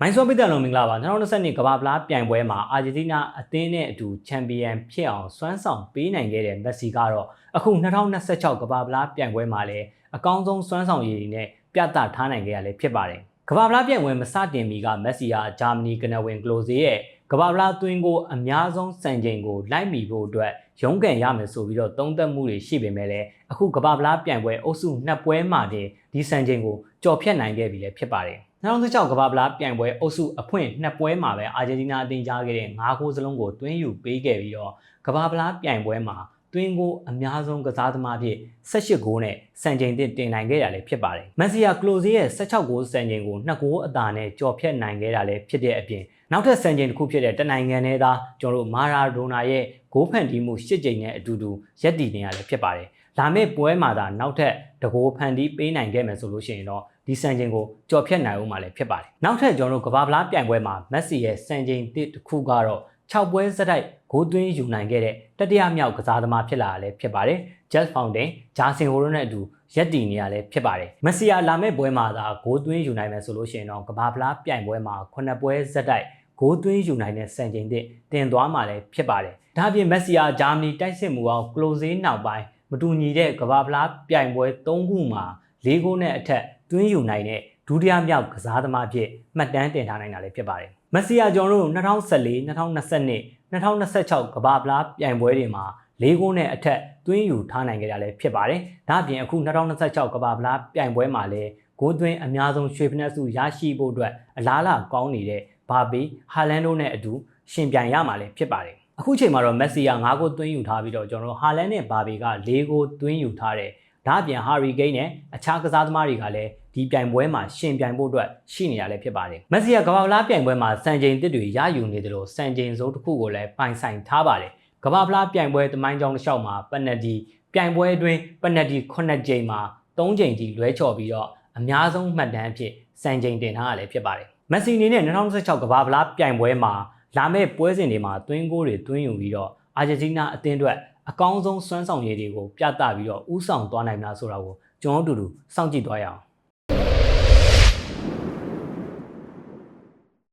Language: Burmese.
မိုင်းဆော့ပစ်တယ်လို့မင်္ဂလာပါ2022ကမ္ဘာဖလားပြိုင်ပွဲမှာအာဂျင်တီးနားအသင်းနဲ့အတူချန်ပီယံဖြစ်အောင်စွမ်းဆောင်ပေးနိုင်ခဲ့တဲ့မက်ဆီကတော့အခု2026ကမ္ဘာဖလားပြိုင်ပွဲမှာလည်းအကောင်းဆုံးစွမ်းဆောင်ရည်တွေနဲ့ပြသထားနိုင်ခဲ့ရလဲဖြစ်ပါတယ်ကမ္ဘာဖလားပြိုင်ပွဲမစတင်မီကမက်ဆီဟာဂျာမနီကနဝင်ကလိုဇေရဲ့ကမ္ဘာဖလားသွင်းကိုအများဆုံးစံချိန်ကိုလိုက်မီဖို့အတွက်ရုန်းကန်ရမယ်ဆိုပြီးတော့သုံးသပ်မှုတွေရှိပေမဲ့လည်းအခုကမ္ဘာဖလားပြိုင်ပွဲအုပ်စုနှစ်ပွဲမှာတင်ဒီစံချိန်ကိုကျော်ဖြတ်နိုင်ခဲ့ပြီလည်းဖြစ်ပါတယ်2016ကမ္ဘာဖလားပြိုင်ပွဲအုပ်စုအဖွင့်နှစ်ပွဲမှာပဲအာဂျင်တီးနားအသင်းကြားခဲ့တဲ့9ဂိုးစလုံးကိုသွင်းယူပေးခဲ့ပြီးတော့ကမ္ဘာဖလားပြိုင်ပွဲမှာသွင်းကိုအများဆုံးကစားသမားဖြစ်18ဂိုးနဲ့စံချိန်တင်နိုင်ခဲ့တာလည်းဖြစ်ပါတယ်။မက်ဆီယာကလိုဇေရဲ့16ဂိုးစံချိန်ကို2ဂိုးအသာနဲ့ကျော်ဖြတ်နိုင်ခဲ့တာလည်းဖြစ်တဲ့အပြင်နောက်ထပ်စံချိန်တစ်ခုဖြစ်တဲ့တနိုင်ငံနဲ့သားကျွန်တော်တို့မာရာဒိုနာရဲ့ဂိုးဖန်တီးမှု8ကြိမ်နဲ့အတူတူရပ်တည်နေရလည်းဖြစ်ပါတယ်။လာမယ့်ပွဲမှာသာနောက်ထပ်တကိုးဖန်တီးပေးနိုင်ခဲ့မယ်ဆိုလို့ရှိရင်တော့ဒီစံချိန်ကိုကျော်ဖြတ်နိုင်ဦးမှာလည်းဖြစ်ပါတယ်။နောက်ထပ်ကျွန်တော်တို့ကမ္ဘာဖလားပြိုင်ပွဲမှာမက်ဆီရဲ့စံချိန်တစ်ခုကတော့6ပွဲစတိုက်ဂိုးသွင်းယူနိုင်ခဲ့တဲ့တတိယမြောက်ကစားသမားဖြစ်လာတာလည်းဖြစ်ပါတယ်။ Just Fountain ဂျာဆင်ဟိုတို့နဲ့အတူရပ်တည်နေရလည်းဖြစ်ပါတယ်။မက်ဆီယာလာမယ့်ပွဲမှာသာဂိုးသွင်းယူနိုင်မယ်ဆိုလို့ရှိရင်တော့ကမ္ဘာဖလားပြိုင်ပွဲမှာ9ပွဲစတိုက်ဂိုးသွင်းယူနိုင်တဲ့စံချိန်တင်သွားမှာလည်းဖြစ်ပါတယ်။ဒါ့အပြင်မက်ဆီယာဂျာမနီတိုက်စစ်မှုအောင်ကလိုဇေးနောက်ပိုင်းမတူညီတဲ့ကမ္ဘာဖလားပြိုင်ပွဲ3ခုမှာ4ဂိုးနဲ့အထက်သွင်းယူနိုင်တဲ့ဒုတိယမြောက်ကစားသမားဖြစ်မှတ်တမ်းတင်ထားနိုင်တာလည်းဖြစ်ပါတယ်။မက်ဆီယာကျွန်တော်တို့2014 2022 2026ကမ္ဘာဖလားပြိုင်ပွဲတွေမှာ4ဂိုးနဲ့အထက်သွင်းယူထားနိုင်ကြတာလည်းဖြစ်ပါတယ်။ဒါ့အပြင်အခု2026ကမ္ဘာဖလားပြိုင်ပွဲမှာလည်းဂိုးသွင်းအများဆုံးရွှေဖနက်စုရရှိဖို့အတွက်အလားအလာကောင်းနေတဲ့ဘာဘီဟာလန်တို့နဲ့အတူရှင်ပြိုင်ရမှာလည်းဖြစ်ပါတယ်။အခုချိန်မှာတော့မက်ဆီယာ9ဂိုးသွင်းယူထားပြီးတော့ကျွန်တော်တို့ဟာလန်နဲ့ဘာဘီက4ဂိုးသွင်းယူထားတဲ့ဒါ့အပြင်ဟာရီကိန်းနဲ့အခြားကစားသမားတွေကလည်းဒီပြိုင်ပွဲမှာရှင်ပြိုင်ဖို့အတွက်ရှိနေရလဲဖြစ်ပါတယ်။မက်ဆီယာကမ္ဘာဖလားပြိုင်ပွဲမှာစံချိန်တစ်တွေရယူနေတယ်လို့စံချိန်စိုးတစ်ခုကိုလည်းပိုင်ဆိုင်ထားပါတယ်။ကမ္ဘာဖလားပြိုင်ပွဲတမိုင်းကြောင်းတစ်လျှောက်မှာပက်နတီပြိုင်ပွဲအတွင်းပက်နတီ9ကြိမ်မှာ3ကြိမ်ထိလွဲချော်ပြီးတော့အများဆုံးမှတ်တမ်းအဖြစ်စံချိန်တင်ထားရလဲဖြစ်ပါတယ်။မက်ဆီအနေနဲ့2016ကမ္ဘာဖလားပြိုင်ပွဲမှာလာမယ့်ပွဲစဉ်တွေမှာသွင်းဂိုးတွေသွင်းယူပြီးတော့အာဂျင်တီးနားအသင်းအတွက်အကောင်းဆုံးစွမ်းဆောင်ရည်တွေကိုပြသပြီးတော့ဥဆောင်သွားနိုင်မလားဆိုတာကိုကျွန်တော်တို့အတူတူစောင့်ကြည့်သွားရအောင်